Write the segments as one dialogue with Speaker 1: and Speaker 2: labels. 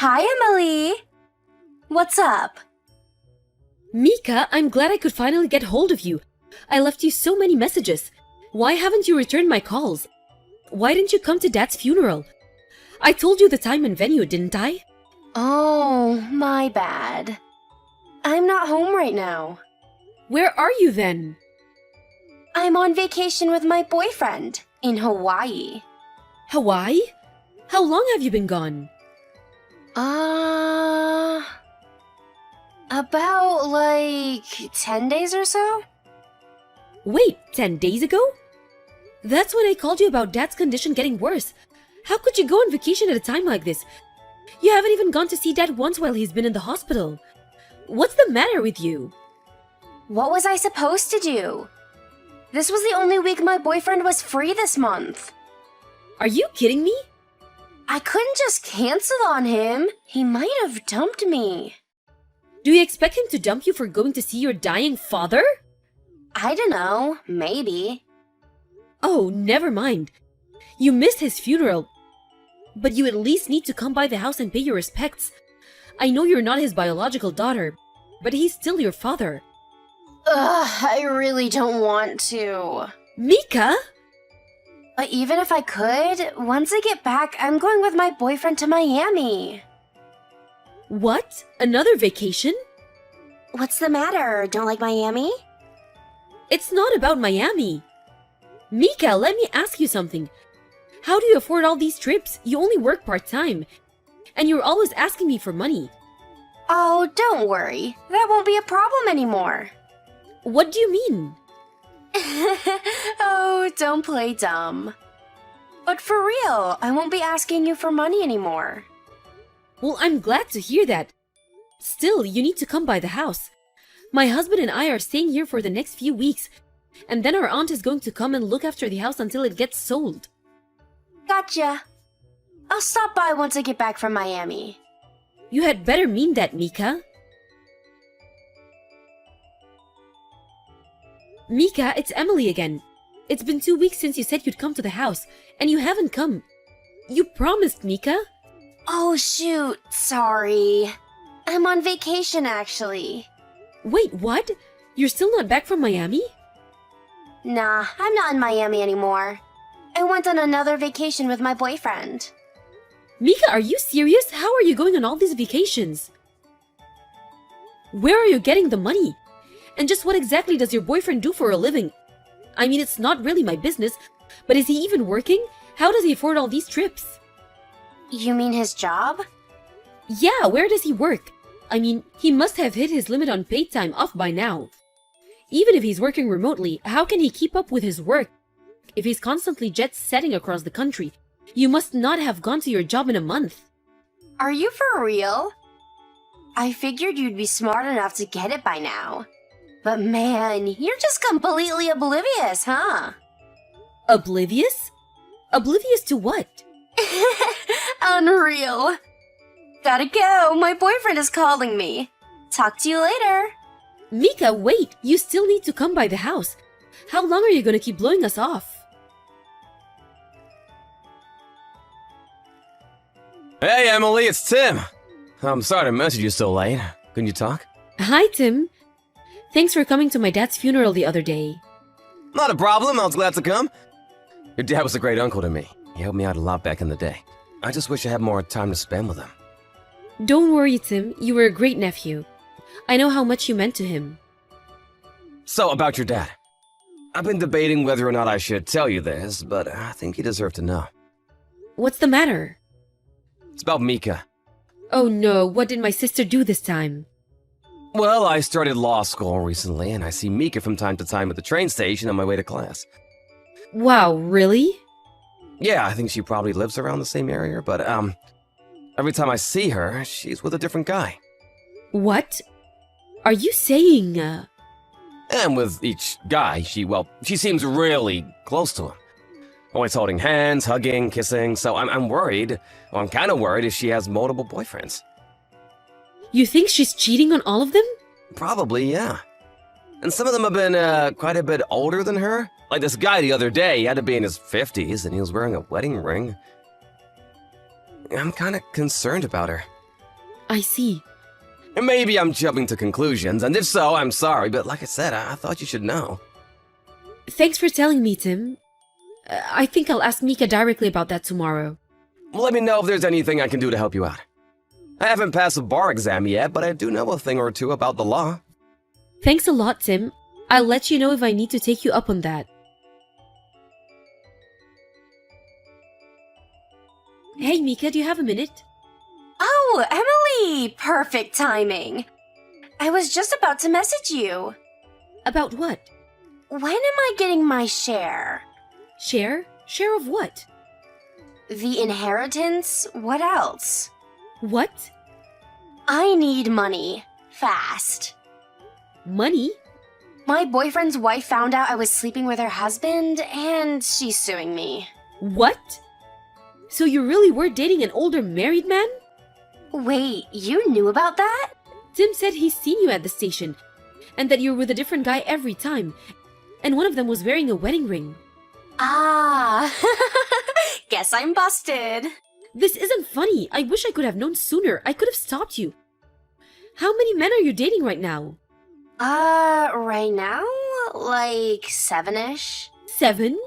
Speaker 1: Hi, Emily. What's up?
Speaker 2: Mika, I'm glad I could finally get hold of you. I left you so many messages. Why haven't you returned my calls? Why didn't you come to Dad's funeral? I told you the time and venue, didn't I?
Speaker 1: Oh, my bad. I'm not home right now.
Speaker 2: Where are you then?
Speaker 1: I'm on vacation with my boyfriend in Hawaii.
Speaker 2: Hawaii? How long have you been gone?
Speaker 1: About 10 days or so?
Speaker 2: Wait, 10 days ago? That's when I called you about Dad's condition getting worse. How could you go on vacation at a time like this? You haven't even gone to see Dad once while he's been in the hospital. What's the matter with you?
Speaker 1: What was I supposed to do? This was the only week my boyfriend was free this month.
Speaker 2: Are you kidding me?
Speaker 1: I couldn't just cancel on him. He might have dumped me.
Speaker 2: Do you expect him to dump you for going to see your dying father?
Speaker 1: I don't know. Maybe.
Speaker 2: Oh, never mind. You missed his funeral. But you at least need to come by the house and pay your respects. I know you're not his biological daughter, but he's still your father.
Speaker 1: I really don't want to.
Speaker 2: Mika?
Speaker 1: But even if I could, once I get back, I'm going with my boyfriend to Miami.
Speaker 2: What? Another vacation?
Speaker 1: What's the matter? Don't like Miami?
Speaker 2: It's not about Miami. Mika, let me ask you something. How do you afford all these trips? You only work part-time. And you're always asking me for money.
Speaker 1: Oh, don't worry. That won't be a problem anymore.
Speaker 2: What do you mean?
Speaker 1: Oh, don't play dumb. But for real, I won't be asking you for money anymore.
Speaker 2: Well, I'm glad to hear that. Still, you need to come by the house. My husband and I are staying here for the next few weeks, and then our aunt is going to come and look after the house until it gets sold.
Speaker 1: Gotcha. I'll stop by once I get back from Miami.
Speaker 2: You had better mean that, Mika. Mika, it's Emily again. It's been 2 weeks since you said you'd come to the house, and you haven't come. You promised, Mika.
Speaker 1: Oh, shoot. Sorry. I'm on vacation, actually.
Speaker 2: Wait, what? You're still not back from Miami?
Speaker 1: Nah, I'm not in Miami anymore. I went on another vacation with my boyfriend.
Speaker 2: Mika, are you serious? How are you going on all these vacations? Where are you getting the money? And just what exactly does your boyfriend do for a living? I mean, it's not really my business, but is he even working? How does he afford all these trips?
Speaker 1: You mean his job?
Speaker 2: Yeah, where does he work? I mean, he must have hit his limit on paid time off by now. Even if he's working remotely, how can he keep up with his work? If he's constantly jet-setting across the country, you must not have gone to your job in a month.
Speaker 1: Are you for real? I figured you'd be smart enough to get it by now. But man, you're just completely oblivious, huh?
Speaker 2: Oblivious? Oblivious to what?
Speaker 1: Unreal. Gotta go, my boyfriend is calling me. Talk to you later.
Speaker 2: Mika, wait! You still need to come by the house. How long are you gonna keep blowing us off?
Speaker 3: Hey, Emily, it's Tim. I'm sorry to message you so late. Couldn't you talk?
Speaker 2: Hi, Tim. Thanks for coming to my dad's funeral the other day.
Speaker 3: Not a problem, I was glad to come. Your dad was a great uncle to me. He helped me out a lot back in the day. I just wish I had more time to spend with him.
Speaker 2: Don't worry, Tim. You were a great nephew. I know how much you meant to him.
Speaker 3: So, about your dad. I've been debating whether or not I should tell you this, but I think you deserve to know.
Speaker 2: What's the matter?
Speaker 3: It's about Mika.
Speaker 2: Oh no, what did my sister do this time?
Speaker 3: Well, I started law school recently, and I see Mika from time to time at the train station on my way to class.
Speaker 2: Wow, really?
Speaker 3: Yeah, I think she probably lives around the same area, but, every time I see her, she's with a different guy.
Speaker 2: What? Are you saying,
Speaker 3: And with each guy, she seems really close to him. Always holding hands, hugging, kissing, so I'm worried, or I'm kind of worried if she has multiple boyfriends.
Speaker 2: You think she's cheating on all of them?
Speaker 3: Probably, yeah. And some of them have been, quite a bit older than her. Like this guy the other day, he had to be in his 50s, and he was wearing a wedding ring. I'm kinda concerned about her.
Speaker 2: I see.
Speaker 3: And maybe I'm jumping to conclusions, and if so, I'm sorry, but like I said, I thought you should know.
Speaker 2: Thanks for telling me, Tim. I think I'll ask Mika directly about that tomorrow.
Speaker 3: Let me know if there's anything I can do to help you out. I haven't passed a bar exam yet, but I do know a thing or two about the law.
Speaker 2: Thanks a lot, Tim. I'll let you know if I need to take you up on that. Hey, Mika, do you have a minute?
Speaker 1: Oh, Emily! Perfect timing. I was just about to message you.
Speaker 2: About what?
Speaker 1: When am I getting my share?
Speaker 2: Share? Share of what?
Speaker 1: The inheritance? What else?
Speaker 2: What?
Speaker 1: I need money. Fast.
Speaker 2: Money?
Speaker 1: My boyfriend's wife found out I was sleeping with her husband, and she's suing me.
Speaker 2: What? So you really were dating an older married man?
Speaker 1: Wait, you knew about that?
Speaker 2: Tim said he's seen you at the station, and that you're with a different guy every time, and one of them was wearing a wedding ring.
Speaker 1: Ah, guess I'm busted.
Speaker 2: This isn't funny. I wish I could have known sooner. I could have stopped you. How many men are you dating right now?
Speaker 1: Right now? Like 7-ish?
Speaker 2: 7?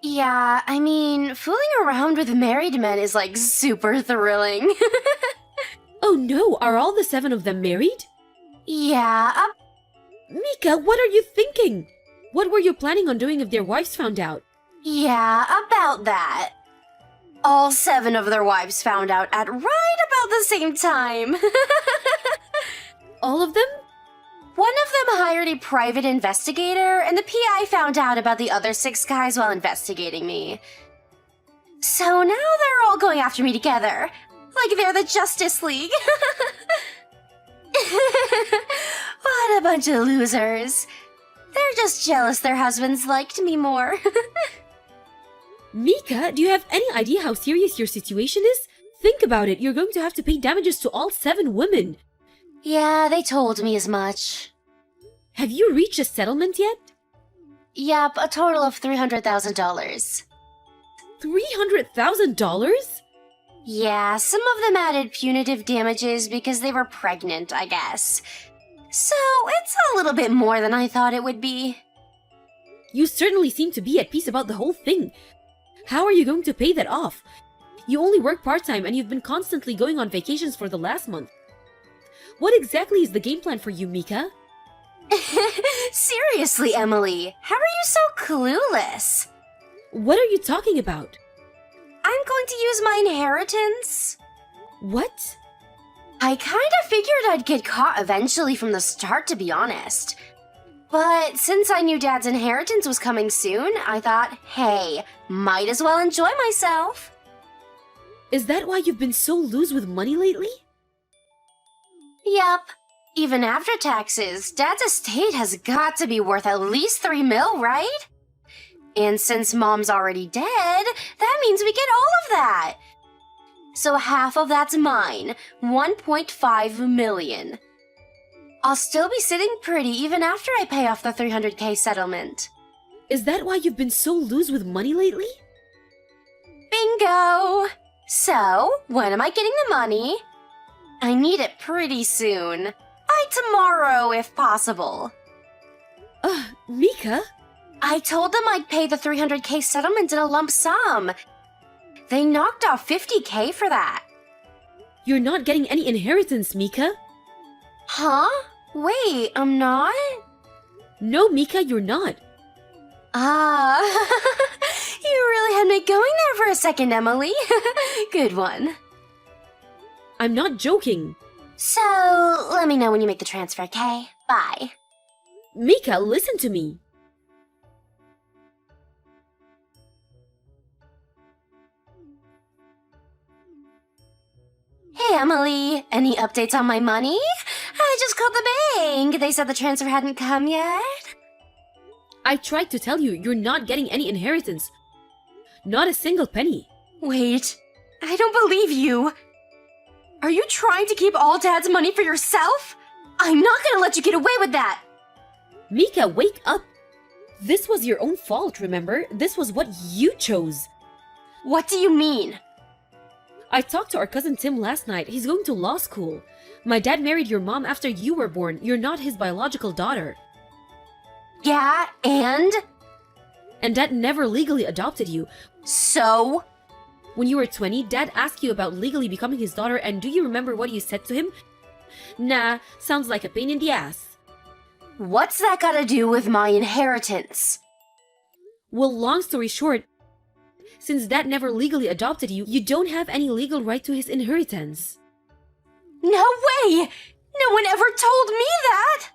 Speaker 1: Yeah, I mean, fooling around with married men is like super thrilling.
Speaker 2: Oh no, are all the 7 of them married?
Speaker 1: Yeah,
Speaker 2: Mika, what are you thinking? What were you planning on doing if their wives found out?
Speaker 1: yeah, about that. All 7 of their wives found out at right about the same time.
Speaker 2: All of them?
Speaker 1: One of them hired a private investigator, and the PI found out about the other 6 guys while investigating me. So now they're all going after me together, like they're the Justice League. What a bunch of losers. They're just jealous their husbands liked me more.
Speaker 2: Mika, do you have any idea how serious your situation is? Think about it. You're going to have to pay damages to all 7 women.
Speaker 1: Yeah, they told me as much.
Speaker 2: Have you reached a settlement yet?
Speaker 1: Yep, a total of $300,000.
Speaker 2: $300,000?
Speaker 1: Yeah, some of them added punitive damages because they were pregnant, I guess. So, it's a little bit more than I thought it would be.
Speaker 2: You certainly seem to be at peace about the whole thing. How are you going to pay that off? You only work part-time and you've been constantly going on vacations for the last month. What exactly is the game plan for you, Mika?
Speaker 1: Seriously, Emily, how are you so clueless?
Speaker 2: What are you talking about?
Speaker 1: I'm going to use my inheritance.
Speaker 2: What?
Speaker 1: I kinda figured I'd get caught eventually from the start, to be honest. But since I knew Dad's inheritance was coming soon, I thought, hey, might as well enjoy myself.
Speaker 2: Is that why you've been so loose with money lately?
Speaker 1: Yep. Even after taxes, Dad's estate has got to be worth at least $3 million, right? And since Mom's already dead, that means we get all of that. So half of that's mine, $1.5 million. I'll still be sitting pretty even after I pay off the $300K settlement.
Speaker 2: Is that why you've been so loose with money lately?
Speaker 1: Bingo! So, when am I getting the money? I need it pretty soon. By tomorrow, if possible.
Speaker 2: Mika?
Speaker 1: I told them I'd pay the $300K settlement in a lump sum. They knocked off $50K for that.
Speaker 2: You're not getting any inheritance, Mika.
Speaker 1: Huh? Wait, I'm not?
Speaker 2: No, Mika, you're not.
Speaker 1: Ah, you really had me going there for a second, Emily. Good one.
Speaker 2: I'm not joking.
Speaker 1: So, let me know when you make the transfer, okay? Bye.
Speaker 2: Mika, listen to me.
Speaker 1: Hey, Emily. Any updates on my money? I just called the bank. They said the transfer hadn't come yet.
Speaker 2: I tried to tell you, you're not getting any inheritance. Not a single penny.
Speaker 1: Wait, I don't believe you. Are you trying to keep all Dad's money for yourself? I'm not gonna let you get away with that.
Speaker 2: Mika, wake up. This was your own fault, remember? This was what you chose.
Speaker 1: What do you mean?
Speaker 2: I talked to our cousin Tim last night. He's going to law school. My dad married your mom after you were born. You're not his biological daughter.
Speaker 1: Yeah, and?
Speaker 2: And Dad never legally adopted you.
Speaker 1: So?
Speaker 2: When you were 20, Dad asked you about legally becoming his daughter, and do you remember what you said to him? Nah, sounds like a pain in the ass.
Speaker 1: What's that gotta do with my inheritance?
Speaker 2: Well, long story short, since Dad never legally adopted you, you don't have any legal right to his inheritance.
Speaker 1: No way! No one ever told me that!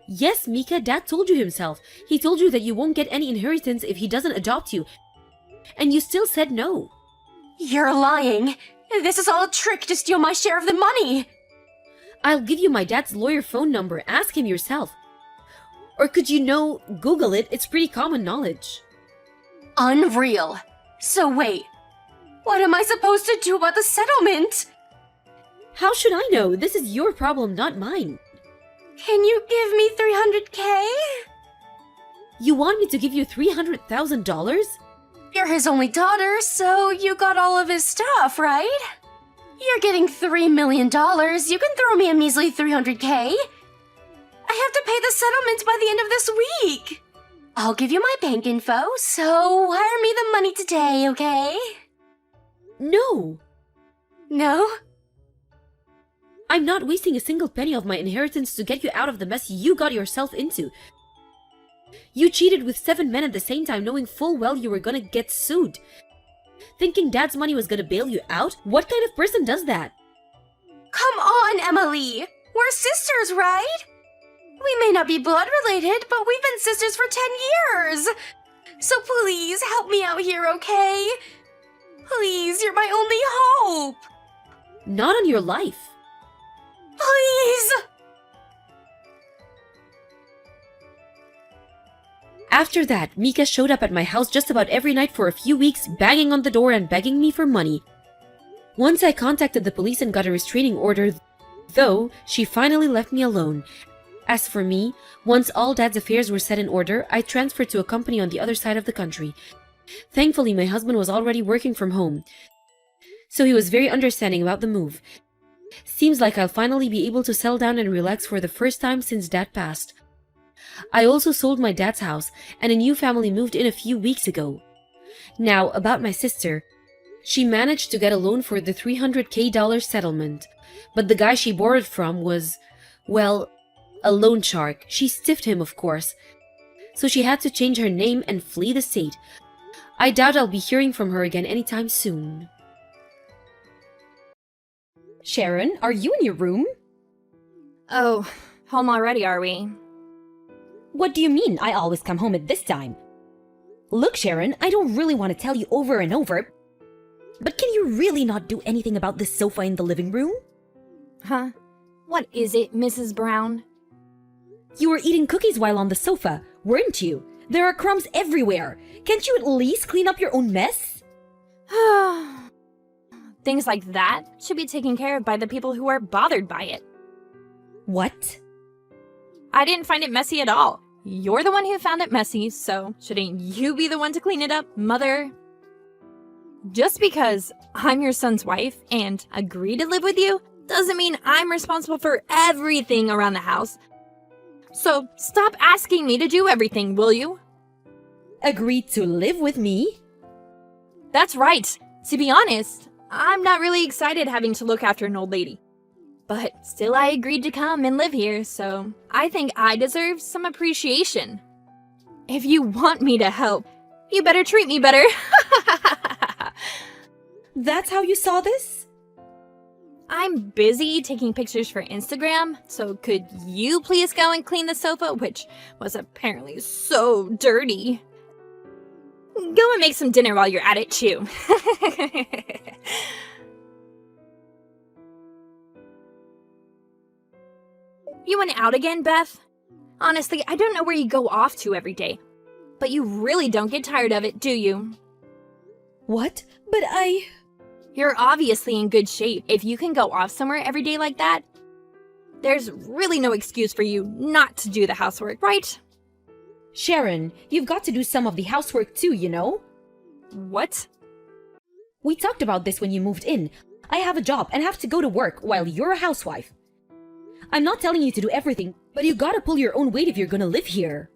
Speaker 2: Yes, Mika, Dad told you himself. He told you that you won't get any inheritance if he doesn't adopt you. And you still said no.
Speaker 1: You're lying. This is all a trick to steal my share of the money.
Speaker 2: I'll give you my dad's lawyer phone number. Ask him yourself. Or could you Google it? It's pretty common knowledge.
Speaker 1: Unreal. So wait, what am I supposed to do about the settlement?
Speaker 2: How should I know? This is your problem, not mine.
Speaker 1: Can you give me $300K?
Speaker 2: You want me to give you $300,000?
Speaker 1: You're his only daughter, so you got all of his stuff, right? You're getting $3 million. You can throw me a measly $300K. I have to pay the settlement by the end of this week. I'll give you my bank info, so wire me the money today, okay?
Speaker 2: No.
Speaker 1: No?
Speaker 2: I'm not wasting a single penny of my inheritance to get you out of the mess you got yourself into. You cheated with 7 men at the same time, knowing full well you were gonna get sued. Thinking Dad's money was gonna bail you out? What kind of person does that?
Speaker 1: Come on, Emily. We're sisters, right? We may not be blood related, but we've been sisters for 10 years. So please help me out here, okay? Please, you're my only hope.
Speaker 2: Not on your life.
Speaker 1: Please!
Speaker 2: After that, Mika showed up at my house just about every night for a few weeks, banging on the door and begging me for money. Once I contacted the police and got a restraining order, though, she finally left me alone. As for me, once all Dad's affairs were set in order, I transferred to a company on the other side of the country. Thankfully, my husband was already working from home, so he was very understanding about the move. Seems like I'll finally be able to settle down and relax for the first time since Dad passed. I also sold my dad's house, and a new family moved in a few weeks ago. Now, about my sister. She managed to get a loan for the $300K settlement, but the guy she borrowed from was, well, a loan shark. She stiffed him, of course. So she had to change her name and flee the state. I doubt I'll be hearing from her again anytime soon.
Speaker 4: Sharon, are you in your room?
Speaker 5: Oh, home already, are we?
Speaker 4: What do you mean I always come home at this time? Look, Sharon, I don't really want to tell you over and over, but can you really not do anything about this sofa in the living room?
Speaker 5: Huh? What is it, Mrs. Brown?
Speaker 4: You were eating cookies while on the sofa, weren't you? There are crumbs everywhere. Can't you at least clean up your own mess?
Speaker 5: Things like that should be taken care of by the people who are bothered by it.
Speaker 4: What?
Speaker 5: I didn't find it messy at all. You're the one who found it messy, so shouldn't you be the one to clean it up, Mother? Just because I'm your son's wife and agree to live with you doesn't mean I'm responsible for everything around the house. So stop asking me to do everything, will you?
Speaker 4: Agreed to live with me?
Speaker 5: That's right. To be honest, I'm not really excited having to look after an old lady. But still I agreed to come and live here, so I think I deserve some appreciation. If you want me to help, you better treat me better.
Speaker 4: That's how you saw this?
Speaker 5: I'm busy taking pictures for Instagram, so could you please go and clean the sofa, which was apparently so dirty? Go and make some dinner while you're at it, too. You went out again, Beth? Honestly, I don't know where you go off to every day. But you really don't get tired of it, do you?
Speaker 4: What? But
Speaker 5: You're obviously in good shape if you can go off somewhere every day like that. There's really no excuse for you not to do the housework, right?
Speaker 4: Sharon, you've got to do some of the housework too, you know?
Speaker 5: What?
Speaker 4: We talked about this when you moved in. I have a job and have to go to work while you're a housewife. I'm not telling you to do everything, but you gotta pull your own weight if you're gonna live here.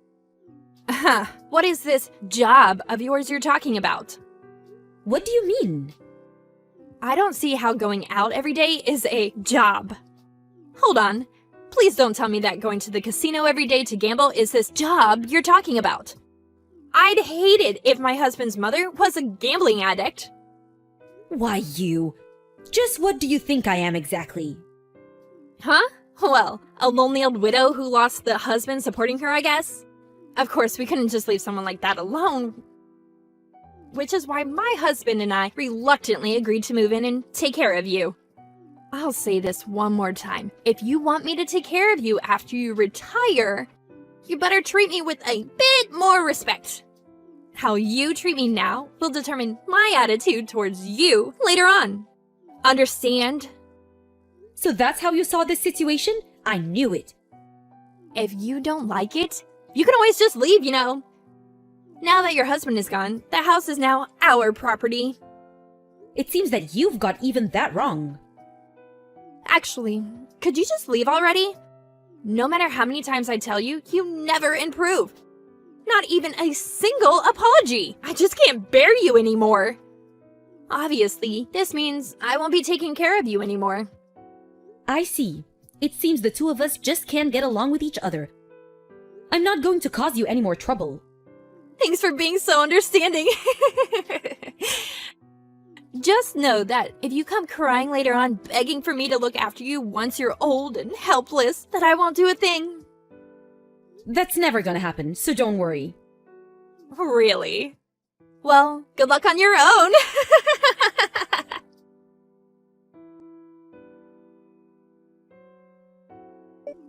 Speaker 5: What is this job of yours you're talking about?
Speaker 4: What do you mean?
Speaker 5: I don't see how going out every day is a job. Hold on. Please don't tell me that going to the casino every day to gamble is this job you're talking about. I'd hate it if my husband's mother was a gambling addict.
Speaker 4: Why you? Just what do you think I am exactly?
Speaker 5: Huh? Well, a lonely old widow who lost the husband supporting her, I guess. Of course, we couldn't just leave someone like that alone. Which is why my husband and I reluctantly agreed to move in and take care of you. I'll say this one more time. If you want me to take care of you after you retire, you better treat me with a bit more respect. How you treat me now will determine my attitude towards you later on. Understand?
Speaker 4: So that's how you saw this situation? I knew it.
Speaker 5: If you don't like it, you can always just leave, you know. Now that your husband is gone, the house is now our property.
Speaker 4: It seems that you've got even that wrong.
Speaker 5: Actually, could you just leave already? No matter how many times I tell you, you never improve. Not even a single apology. I just can't bear you anymore. Obviously, this means I won't be taking care of you anymore.
Speaker 4: I see. It seems the two of us just can't get along with each other. I'm not going to cause you any more trouble.
Speaker 5: Thanks for being so understanding. Just know that if you come crying later on begging for me to look after you once you're old and helpless, that I won't do a thing.
Speaker 4: That's never gonna happen, so don't worry.
Speaker 5: Really? Well, good luck on your own.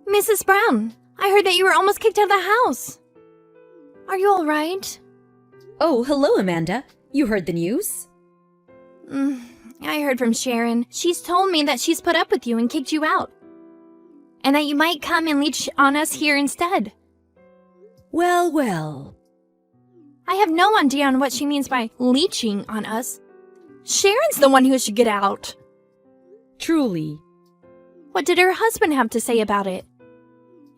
Speaker 5: Mrs. Brown, I heard that you were almost kicked out of the house. Are you all right?
Speaker 4: Oh, hello, Amanda. You heard the news?
Speaker 5: I heard from Sharon. She's told me that she's put up with you and kicked you out. And that you might come and leech on us here instead.
Speaker 4: Well, well.
Speaker 5: I have no idea on what she means by leeching on us. Sharon's the one who should get out.
Speaker 4: Truly.
Speaker 5: What did her husband have to say about it?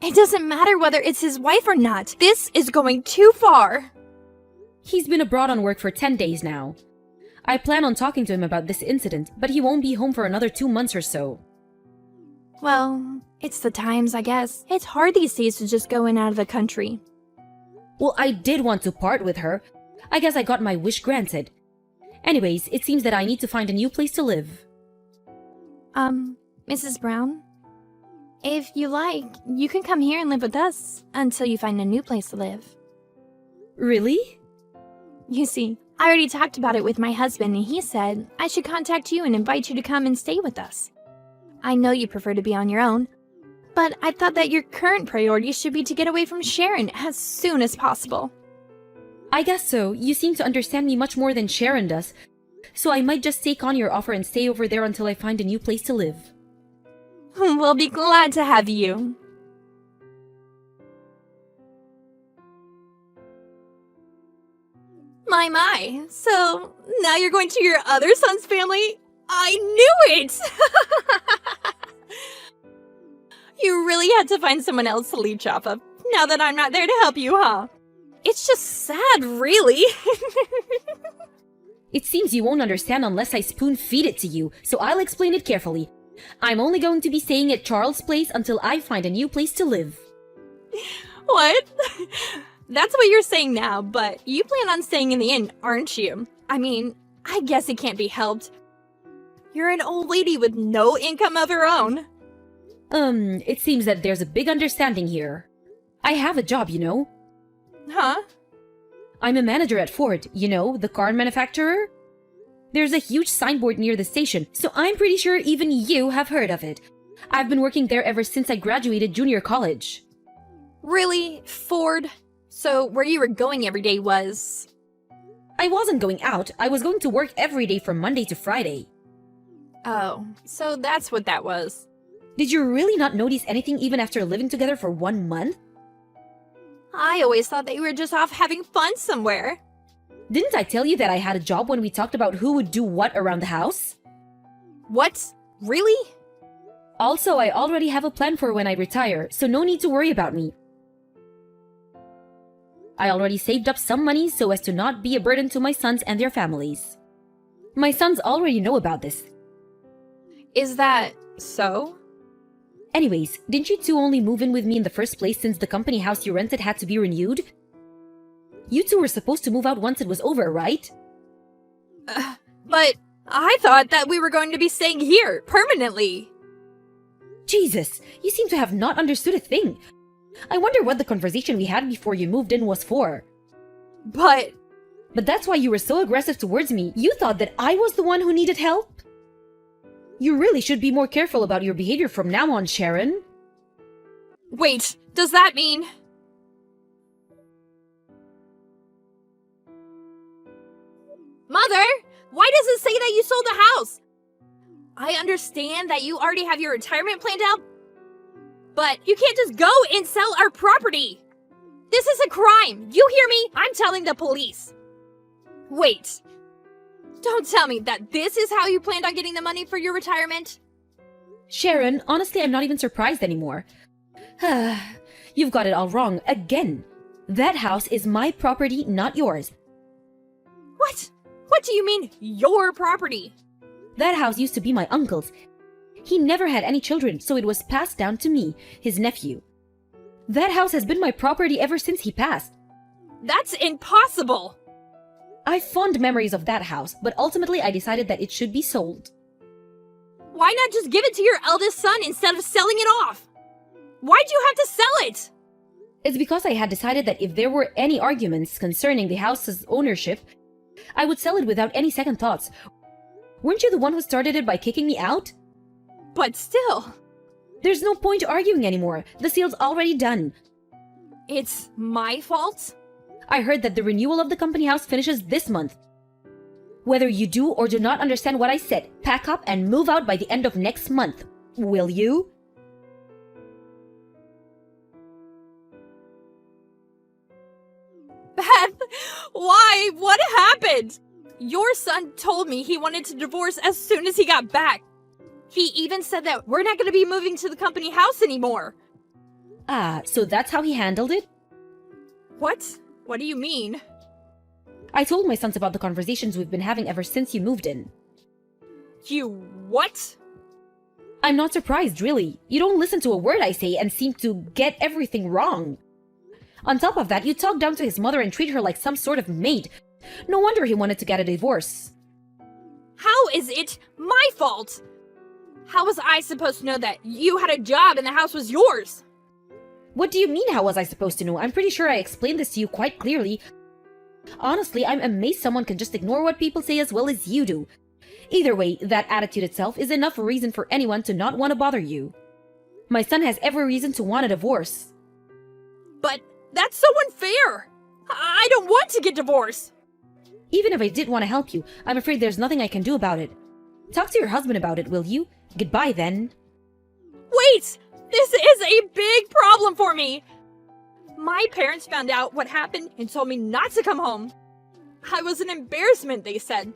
Speaker 5: It doesn't matter whether it's his wife or not. This is going too far.
Speaker 4: He's been abroad on work for 10 days now. I plan on talking to him about this incident, but he won't be home for another 2 months or so.
Speaker 5: Well, it's the times, I guess. It's hard these days to just go in and out of the country.
Speaker 4: Well, I did want to part with her. I guess I got my wish granted. Anyways, it seems that I need to find a new place to live.
Speaker 5: Mrs. Brown? If you like, you can come here and live with us until you find a new place to live.
Speaker 4: Really?
Speaker 5: You see, I already talked about it with my husband and he said I should contact you and invite you to come and stay with us. I know you prefer to be on your own, but I thought that your current priority should be to get away from Sharon as soon as possible.
Speaker 4: I guess so. You seem to understand me much more than Sharon does, so I might just take on your offer and stay over there until I find a new place to live.
Speaker 5: We'll be glad to have you. My. So, now you're going to your other son's family? I knew it! You really had to find someone else to leech off of, now that I'm not there to help you, huh? It's just sad, really.
Speaker 4: It seems you won't understand unless I spoon-feed it to you, so I'll explain it carefully. I'm only going to be staying at Charles' place until I find a new place to live.
Speaker 5: What? That's what you're saying now, but you plan on staying in the inn, aren't you? I mean, I guess it can't be helped. You're an old lady with no income of her own.
Speaker 4: It seems that there's a big understanding here. I have a job, you know.
Speaker 5: Huh?
Speaker 4: I'm a manager at Ford, you know, the car manufacturer. There's a huge signboard near the station, so I'm pretty sure even you have heard of it. I've been working there ever since I graduated junior college.
Speaker 5: Really? Ford? So where you were going every day was...
Speaker 4: I wasn't going out. I was going to work every day from Monday to Friday.
Speaker 5: Oh, so that's what that was.
Speaker 4: Did you really not notice anything even after living together for 1 month?
Speaker 5: I always thought that you were just off having fun somewhere.
Speaker 4: Didn't I tell you that I had a job when we talked about who would do what around the house?
Speaker 5: What? Really?
Speaker 4: Also, I already have a plan for when I retire, so no need to worry about me. I already saved up some money so as to not be a burden to my sons and their families. My sons already know about this.
Speaker 5: Is that so?
Speaker 4: Anyways, didn't you two only move in with me in the first place since the company house you rented had to be renewed? You two were supposed to move out once it was over, right?
Speaker 5: But I thought that we were going to be staying here permanently.
Speaker 4: Jesus, you seem to have not understood a thing. I wonder what the conversation we had before you moved in was for.
Speaker 5: But
Speaker 4: that's why you were so aggressive towards me. You thought that I was the one who needed help? You really should be more careful about your behavior from now on, Sharon.
Speaker 5: wait, does that mean... Mother, why does it say that you sold the house? I understand that you already have your retirement planned out, but you can't just go and sell our property. This is a crime. You hear me? I'm telling the police. Wait. Don't tell me that this is how you planned on getting the money for your retirement?
Speaker 4: Sharon, honestly, I'm not even surprised anymore. You've got it all wrong again. That house is my property, not yours.
Speaker 5: What? What do you mean, your property?
Speaker 4: That house used to be my uncle's. He never had any children, so it was passed down to me, his nephew. That house has been my property ever since he passed.
Speaker 5: That's impossible!
Speaker 4: I have fond memories of that house, but ultimately I decided that it should be sold.
Speaker 5: Why not just give it to your eldest son instead of selling it off? Why'd you have to sell it?
Speaker 4: It's because I had decided that if there were any arguments concerning the house's ownership, I would sell it without any second thoughts. Weren't you the one who started it by kicking me out?
Speaker 5: But still,
Speaker 4: There's no point arguing anymore. The sale's already done.
Speaker 5: it's my fault?
Speaker 4: I heard that the renewal of the company house finishes this month. Whether you do or do not understand what I said, pack up and move out by the end of next month. Will you?
Speaker 5: Beth, why? What happened? Your son told me he wanted to divorce as soon as he got back. He even said that we're not going to be moving to the company house anymore.
Speaker 4: Ah, so that's how he handled it?
Speaker 5: What? What do you mean?
Speaker 4: I told my sons about the conversations we've been having ever since you moved in.
Speaker 5: You what?
Speaker 4: I'm not surprised, really. You don't listen to a word I say and seem to get everything wrong. On top of that, you talk down to his mother and treat her like some sort of maid. No wonder he wanted to get a divorce.
Speaker 5: How is it my fault? How was I supposed to know that you had a job and the house was yours?
Speaker 4: What do you mean, how was I supposed to know? I'm pretty sure I explained this to you quite clearly. Honestly, I'm amazed someone can just ignore what people say as well as you do. Either way, that attitude itself is enough reason for anyone to not want to bother you. My son has every reason to want a divorce.
Speaker 5: But that's so unfair! I don't want to get divorced!
Speaker 4: Even if I did want to help you, I'm afraid there's nothing I can do about it. Talk to your husband about it, will you? Goodbye, then.
Speaker 5: Wait! This is a big problem for me! My parents found out what happened and told me not to come home. I was an embarrassment, they said.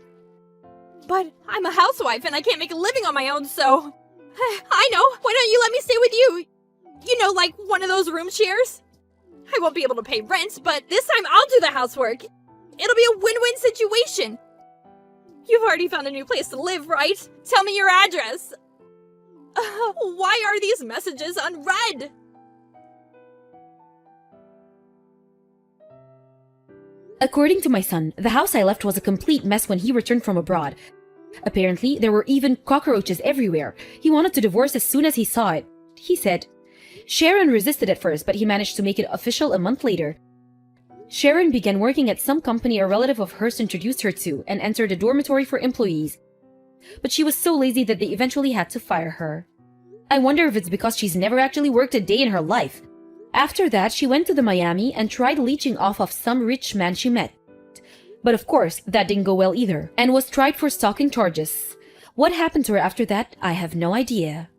Speaker 5: But I'm a housewife and I can't make a living on my own, so... I know! Why don't you let me stay with you? You know, like one of those room shares? I won't be able to pay rent, but this time I'll do the housework. It'll be a win-win situation. You've already found a new place to live, right? Tell me your address. Why are these messages unread?
Speaker 4: According to my son, the house I left was a complete mess when he returned from abroad. Apparently, there were even cockroaches everywhere. He wanted to divorce as soon as he saw it. He said, Sharon resisted at first, but he managed to make it official a month later. Sharon began working at some company a relative of hers introduced her to and entered a dormitory for employees. But she was so lazy that they eventually had to fire her. I wonder if it's because she's never actually worked a day in her life. After that, she went to the Miami and tried leeching off of some rich man she met. But of course, that didn't go well either, and was tried for stalking charges. What happened to her after that, I have no idea.